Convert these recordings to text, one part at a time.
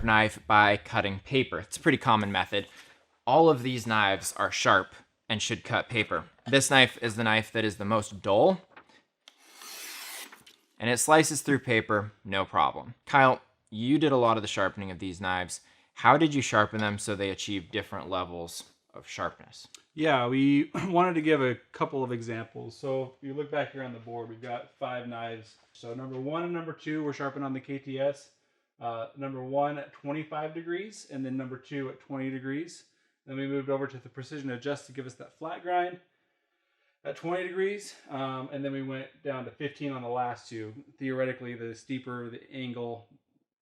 sharp knife by cutting paper. It's a pretty common method. All of these knives are sharp and should cut paper. This knife is the knife that is the most dull, and it slices through paper, no problem. Kyle, you did a lot of the sharpening of these knives. How did you sharpen them so they achieve different levels of sharpness? Yeah, we wanted to give a couple of examples. So if you look back here on the board, we've got 5 knives. So number 1 and number 2 were sharpened on the KTS. Number 1 at 25 degrees, and then number 2 at 20 degrees. Then we moved over to the precision adjust to give us that flat grind at 20 degrees. And then we went down to 15 on the last 2. Theoretically, the steeper the angle,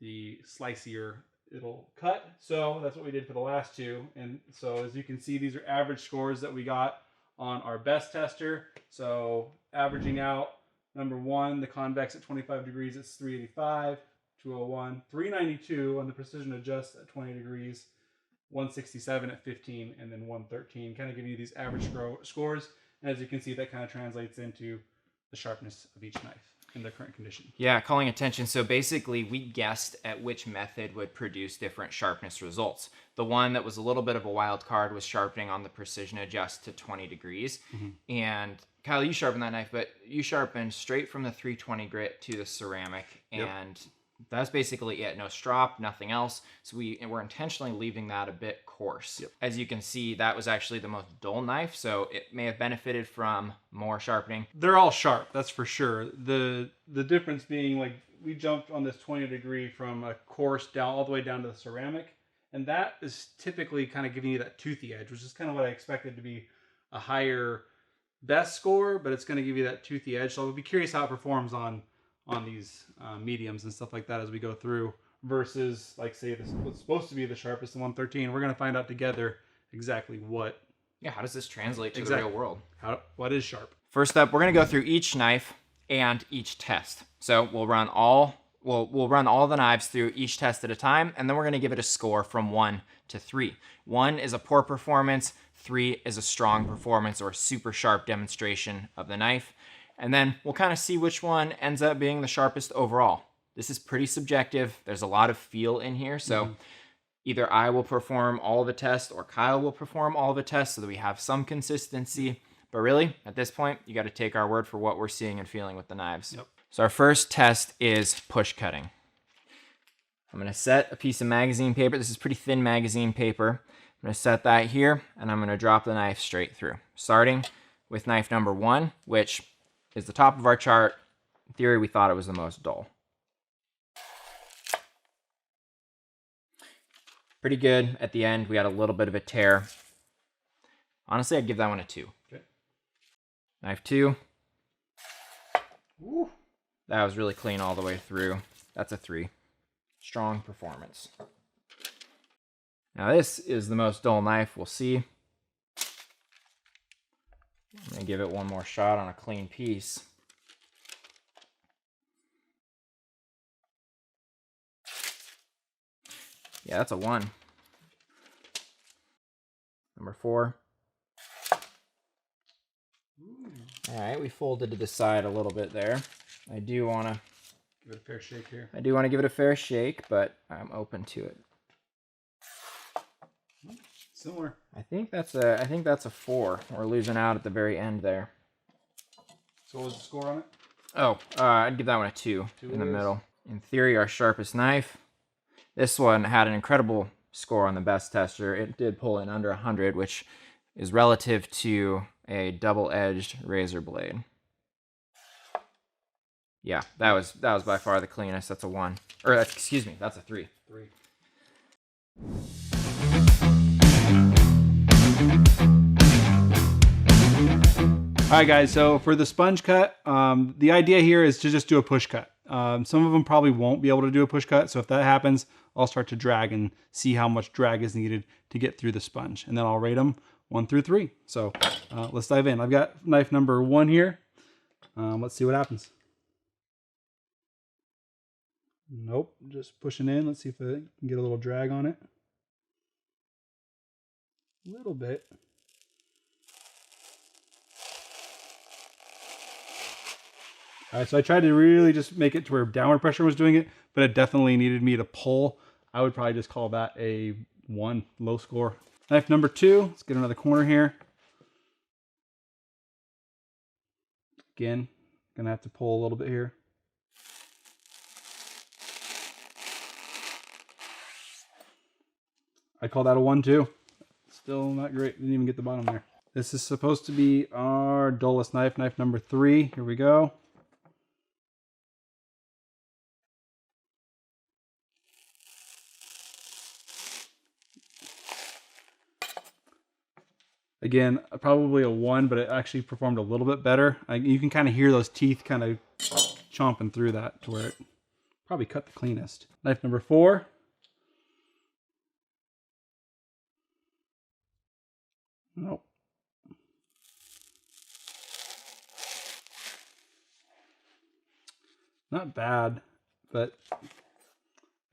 the slicier it'll cut. So that's what we did for the last 2. And so as you can see, these are average scores that we got on our best tester. So averaging out, number 1, the convex at 25 degrees, it's 385, 201, 392 on the precision adjust at 20 degrees, 167 at 15, and then 113, kind of giving you these average scores. And as you can see, that kind of translates into the sharpness of each knife in their current condition. Yeah, calling attention. So basically, we guessed at which method would produce different sharpness results. The one that was a little bit of a wild card was sharpening on the precision adjust to 20 degrees. And Kyle, you sharpened that knife, but you sharpened straight from the 320 grit to the ceramic, and that's basically it. No strop, nothing else. So we're intentionally leaving that a bit coarse. As you can see, that was actually the most dull knife, so it may have benefited from more sharpening. They're all sharp, that's for sure. The difference being, like, we jumped on this 20 degree from a coarse down all the way down to the ceramic, and that is typically kind of giving you that toothy edge, which is kind of what I expected to be a higher best score, but it's going to give you that toothy edge. So I'll be curious how it performs on these mediums and stuff like that as we go through, versus, like, say, this what's supposed to be the sharpest, the 113. We're going to find out together exactly what. Yeah, how does this translate to the real world? What is sharp? First up, we're going to go through each knife and each test. So we'll run all the knives through each test at a time, and then we're going to give it a score from 1 to 3. 1 is a poor performance, 3 is a strong performance or super sharp demonstration of the knife. And then we'll kind of see which one ends up being the sharpest overall. This is pretty subjective. There's a lot of feel in here. So either I will perform all the tests or Kyle will perform all the tests so that we have some consistency. But really, at this point, you got to take our word for what we're seeing and feeling with the knives. So our first test is push cutting. I'm going to set a piece of magazine paper. This is pretty thin magazine paper. I'm going to set that here, and I'm going to drop the knife straight through. Starting with knife number 1, which is the top of our chart. In theory, we thought it was the most dull. Pretty good. At the end, we had a little bit of a tear. Honestly, I'd give that one a 2. Okay. Knife 2. Woo. That was really clean all the way through. That's a 3. Strong performance. Now this is the most dull knife. We'll see. I'm going to give it one more shot on a clean piece. Yeah, that's a 1. Number 4. All right, we folded to the side a little bit there. I do want to give it a fair shake here. I do want to give it a fair shake, but I'm open to it. Similar. I think that's a 4. We're losing out at the very end there. So what was the score on it? Oh, I'd give that one a 2 in the middle. In theory, our sharpest knife. This one had an incredible score on the best tester. It did pull in under 100, which is relative to a double-edged razor blade. Yeah, that was by far the cleanest. That's a 1. Or excuse me, that's a 3. 3. All right, guys, so for the sponge cut, the idea here is to just do a push cut. Some of them probably won't be able to do a push cut, so if that happens, I'll start to drag and see how much drag is needed to get through the sponge, and then I'll rate them 1 through 3. So let's dive in. I've got knife number 1 here. Let's see what happens. Nope, just pushing in. Let's see if I can get a little drag on it. A little bit. All right, so I tried to really just make it to where downward pressure was doing it, but it definitely needed me to pull I would probably just call that a 1, low score. Knife number 2, let's get another corner here. Again, gonna have to pull a little bit here. I call that a 1 too. Still not great, didn't even get the bottom there. This is supposed to be our dullest knife, knife number 3. Here we go. Again, probably a 1, but it actually performed a little bit better. You can kind of hear those teeth kind of chomping through that to where it probably cut the cleanest. Knife number 4. Nope. Not bad, but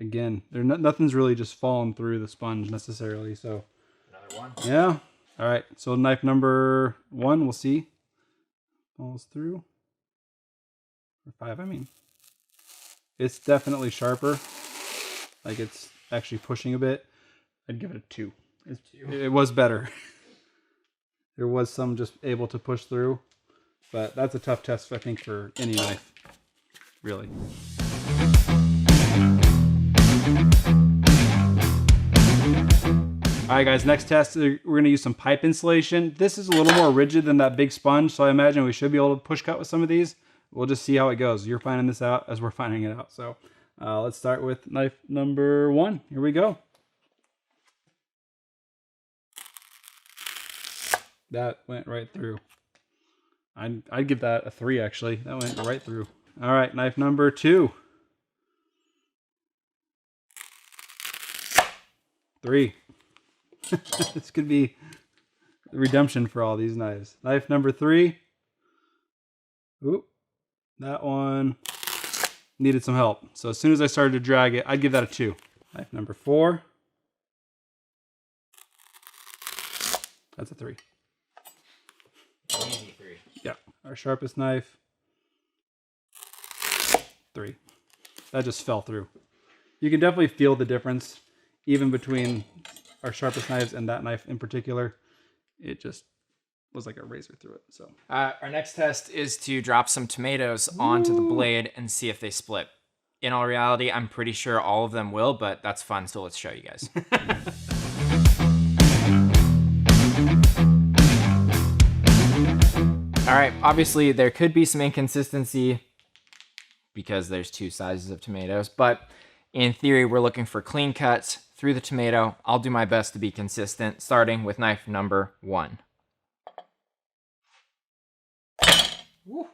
again, nothing's really just falling through the sponge necessarily. So Another 1. yeah. All right. So knife number 1, we'll see. Falls through. Or 5, I mean. It's definitely sharper. Like it's actually pushing a bit. I'd give it a 2. It was better. There was some just able to push through, but that's a tough test, I think, for any knife, really. All right, guys, next test, we're going to use some pipe insulation. This is a little more rigid than that big sponge, so I imagine we should be able to push cut with some of these. We'll just see how it goes. You're finding this out as we're finding it out. So let's start with knife number 1. Here we go. That went right through. I'd give that a 3, actually. That went right through. All right, knife number 2. 3. This could be redemption for all these knives. Knife number 3. Oop, that one needed some help. So as soon as I started to drag it, I'd give that a 2. Knife number 4. That's a 3. Easy 3. Yeah, our sharpest knife. 3. That just fell through. You can definitely feel the difference, even between our sharpest knives and that knife in particular. It just was like a razor through it. So our next test is to drop some tomatoes onto the blade and see if they split. In all reality, I'm pretty sure all of them will, but that's fun, so let's show you guys. All right, obviously there could be some inconsistency because there's 2 sizes of tomatoes, but in theory, we're looking for clean cuts through the tomato. I'll do my best to be consistent, starting with knife number 1. Woo.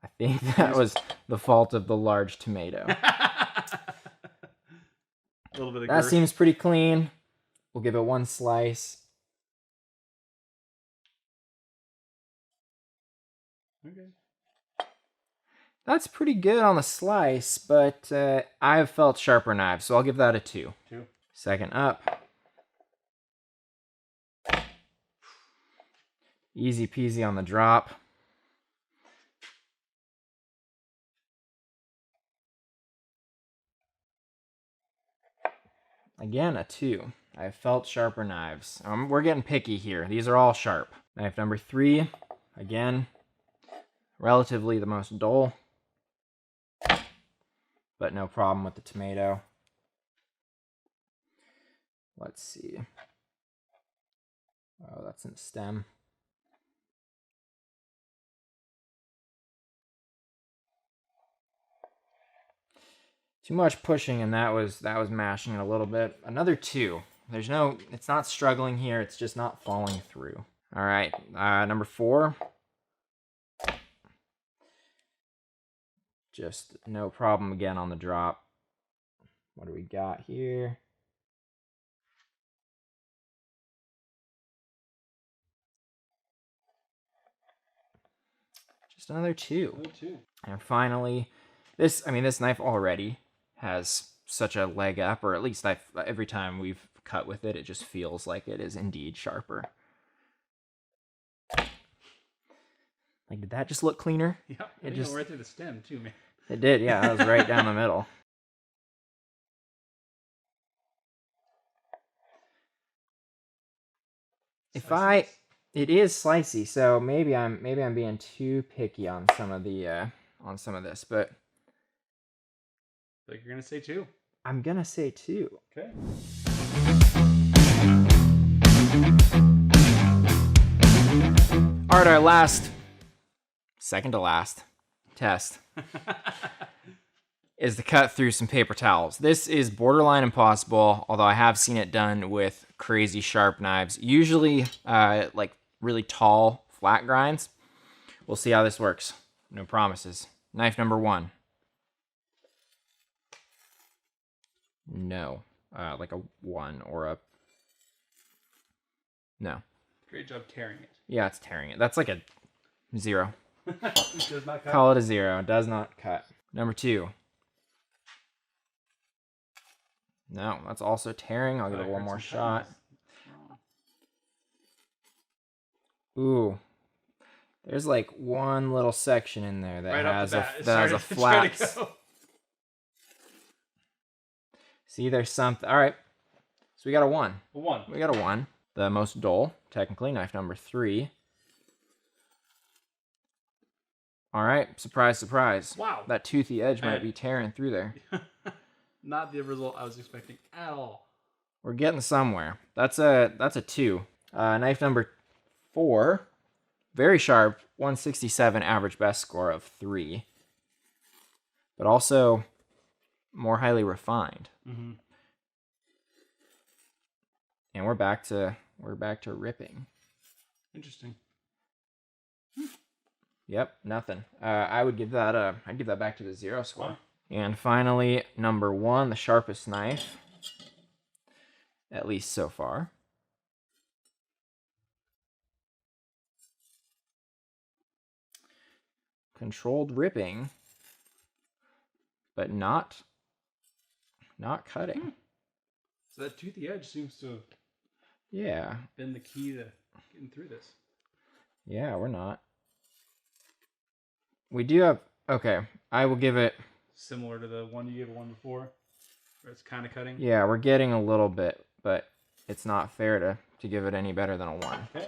I think that was the fault of the large tomato. a little bit of That girth. seems pretty clean. We'll give it 1 slice. Okay. That's pretty good on the slice, but I have felt sharper knives, so I'll give that a 2. 2. Second up. Easy peasy on the drop. Again, a 2. I have felt sharper knives. We're getting picky here. These are all sharp. Knife number 3. Again, relatively the most dull, but no problem with the tomato. Let's see. Oh, that's in the stem. Too much pushing, and that was mashing it a little bit. Another 2. It's not struggling here. It's just not falling through. All right, number 4. Just no problem again on the drop. What do we got here? Just another 2. Another 2. And finally, this knife already has such a leg up, or at least every time we've cut with it, it just feels like it is indeed sharper. Like, did that just look cleaner? Yeah, it just right through the stem too, man. It did, yeah. That was right down the middle. It is slicey, so maybe I'm being too picky on some of this, but Like you're gonna say 2. I'm gonna say 2. Okay. All right, our second to last test is to cut through some paper towels. This is borderline impossible, although I have seen it done with crazy sharp knives, usually like really tall flat grinds. We'll see how this works. No promises. Knife number 1. No. Like a 1 or a... No. Great job tearing it. Yeah, it's tearing it. That's like a 0. Does not cut. Call it a 0. Does not cut. Number 2. No, that's also tearing. I'll give it one more shot. Ooh. There's like one little section in there that has a flat. See, there's something. All right. So we got a 1. A 1. We got a 1. The most dull, technically, knife number 3. All right. Surprise, surprise. Wow. That toothy edge might be tearing through there. Not the result I was expecting at all. We're getting somewhere. That's a 2. Knife number 4. Very sharp. 167 average best score of 3. But also more highly refined. Mm-hmm. And we're back to ripping. Interesting. Yep, nothing. I'd give that back to the 0 score. Wow. And finally, number 1, the sharpest knife, at least so far. Controlled ripping, but not cutting. So that toothy edge seems to have been the key to getting through this. Yeah, we're not. We do have... Okay, I will give it... Similar to the one you gave 1 before, where it's kind of cutting? Yeah, we're getting a little bit, but it's not fair to give it any better than a 1. Okay.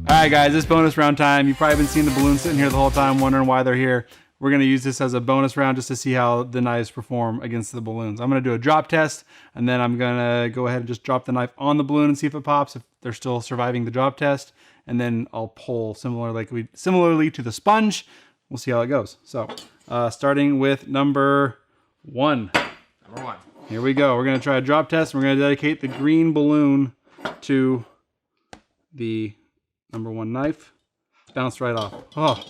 All right, guys, this bonus round time. You've probably been seeing the balloons sitting here the whole time, wondering why they're here. We're going to use this as a bonus round just to see how the knives perform against the balloons. I'm going to do a drop test, and then I'm going to go ahead and just drop the knife on the balloon and see if it pops, if they're still surviving the drop test. And then I'll pull similarly to the sponge. We'll see how it goes. So starting with number 1. Number 1. Here we go. We're going to try a drop test. We're going to dedicate the green balloon to the number 1 knife. Bounced right off. Oh,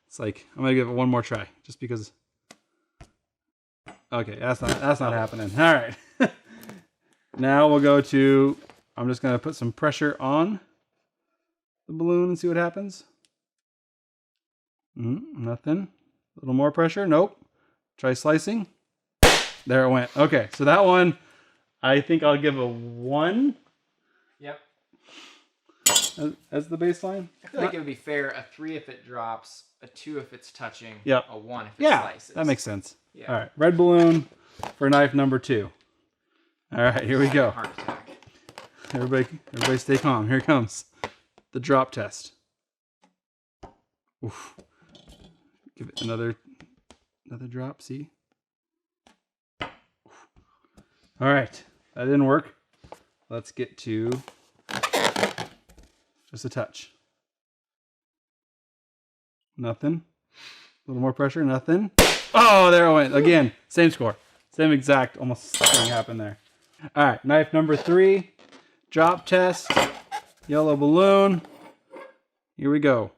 it's like, I'm going to give it one more try just because. Okay, that's not happening. All right. Now we'll go to, I'm just going to put some pressure on the balloon and see what happens. Nothing. A little more pressure. Nope. Try slicing. There it went. Okay, so that one, I think I'll give a 1. Yep. As the baseline. I feel like it would be fair, a 3 if it drops, a 2 if it's touching, yep. A 1 if it slices. That makes sense. Yeah. All right, red balloon for knife number 2. All right, here we go. Heart attack. Everybody stay calm. Here it comes. The drop test. Oof. Give it another drop, see? Oof. All right, that didn't work. Let's get to just a touch. Nothing. A little more pressure, nothing. Oh, there it went. Again, same score. Same exact, almost thing happened there. All right, knife number 3. Drop test. Yellow balloon. Here we go.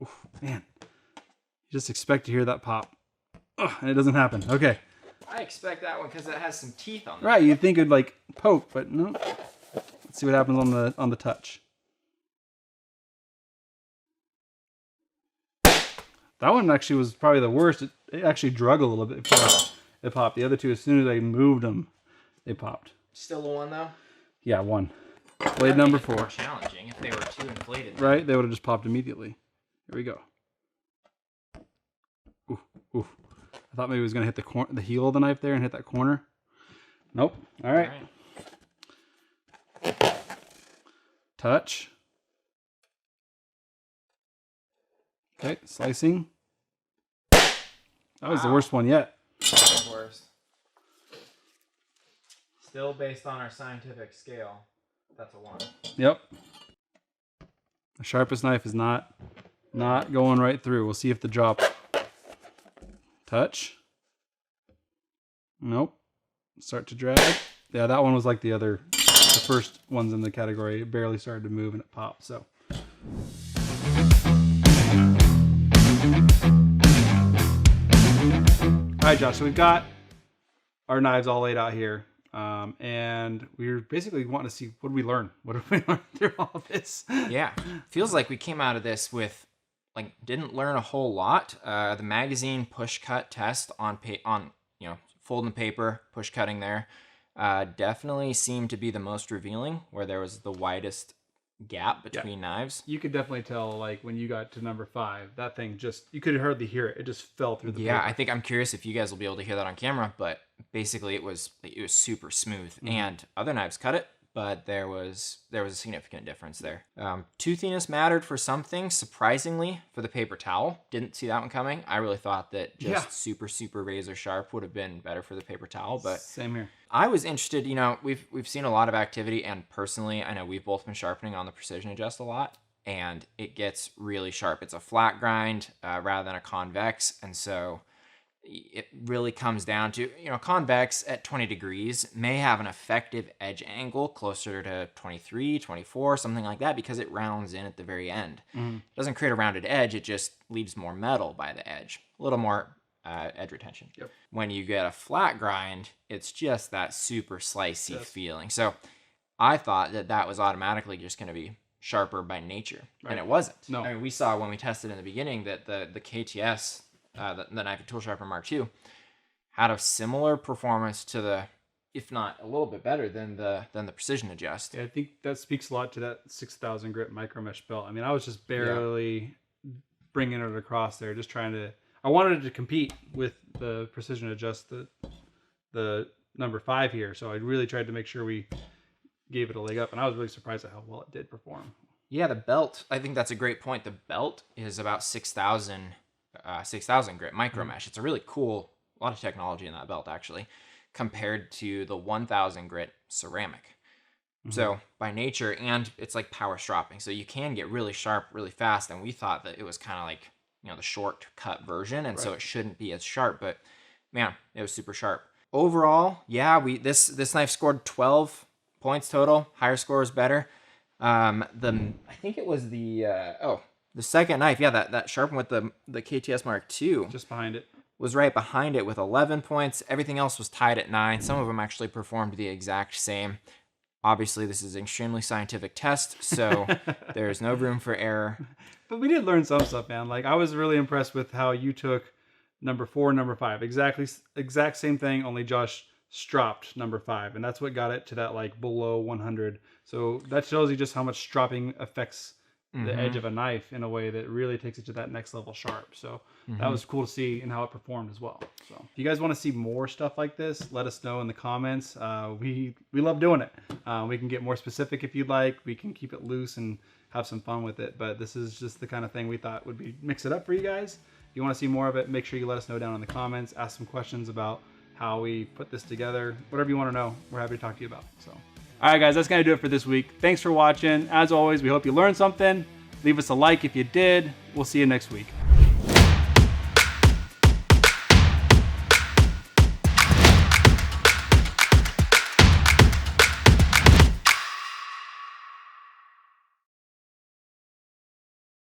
Oof, man, you just expect to hear that pop. Ugh, and it doesn't happen. Okay. I expect that one because it has some teeth on it. Right, you'd think it'd like poke, but no. Let's see what happens on the touch. That one actually was probably the worst. It actually drug a little bit before it popped. The other two, as soon as I moved them, they popped. Still a 1 though? Yeah, 1. Blade number 4. More challenging if they were too inflated. Right, they would have just popped immediately. Here we go. Oof, oof. I thought maybe it was gonna hit the heel of the knife there and hit that corner. Nope. All right. Touch. Okay, slicing. That was the worst one yet. Worst. Still based on our scientific scale, that's a 1. Yep. The sharpest knife is not going right through. We'll see if the drop. Touch. Nope. Start to drag. Yeah, that one was like the first ones in the category. It barely started to move and it popped. So. All right, Josh. So we've got our knives all laid out here. And we were basically wanting to see, what did we learn? What did we learn through all of this? Yeah, feels like we came out of this with, like, didn't learn a whole lot. The magazine push cut test on folding paper, push cutting there, definitely seemed to be the most revealing, where there was the widest gap between knives. You could definitely tell, like, when you got to number 5, that thing just, you could hardly hear it. It just fell through the paper. I think I'm curious if you guys will be able to hear that on camera, but basically it was super smooth. And other knives cut it, but there was a significant difference there. Toothiness mattered for some things. Surprisingly, for the paper towel, didn't see that one coming. I really thought that just super razor sharp would have been better for the paper towel, but same here. I was interested. We've seen a lot of activity, and personally, I know we've both been sharpening on the precision adjust a lot, and it gets really sharp. It's a flat grind rather than a convex, and so it really comes down to, convex at 20 degrees may have an effective edge angle closer to 23, 24, something like that, because it rounds in at the very end. It doesn't create a rounded edge, it just leaves more metal by the edge. A little more edge retention. Yep. When you get a flat grind, it's just that super slicey feeling. So I thought that was automatically just going to be sharper by nature, and it wasn't. No. I mean, we saw when we tested in the beginning that the KTS, the Knife and Tool Sharpener Mark II, had a similar performance to the, if not a little bit better than the Precision Adjust. Yeah, I think that speaks a lot to that 6,000 grit micromesh belt. I mean, I was just barely bringing it across there, just trying to. I wanted it to compete with the Precision Adjust, the number 5 here. So I really tried to make sure we gave it a leg up, and I was really surprised at how well it did perform. Yeah, the belt. I think that's a great point. The belt is about 6,000 grit micromesh. It's a really cool, a lot of technology in that belt actually, compared to the 1,000 grit ceramic. So by nature, and it's like power stropping, so you can get really sharp really fast. And we thought that it was kind of like, the short cut version, and so it shouldn't be as sharp. But man, it was super sharp. Overall, yeah, this knife scored 12 points total. Higher score was better. I think it was the second knife, that sharpened with the KTS Mark II, just behind it, was right behind it with 11 points. Everything else was tied at 9. Some of them actually performed the exact same. Obviously, this is an extremely scientific test, so there's no room for error. But we did learn some stuff, man. Like, I was really impressed with how you took number 4 and number 5. Exact same thing, only Josh stropped number 5, and that's what got it to that, like, below 100. So that shows you just how much stropping affects the edge of a knife in a way that really takes it to that next level sharp. So that was cool to see, and how it performed as well. So if you guys want to see more stuff like this, let us know in the comments. We love doing it. We can get more specific if you'd like. We can keep it loose and have some fun with it. But this is just the kind of thing we thought would be mix it up for you guys. If you want to see more of it, make sure you let us know down in the comments. Ask some questions about how we put this together. Whatever you want to know, we're happy to talk to you about. So. All right, guys, that's going to do it for this week. Thanks for watching. As always, we hope you learned something. Leave us a like if you did. We'll see you next week.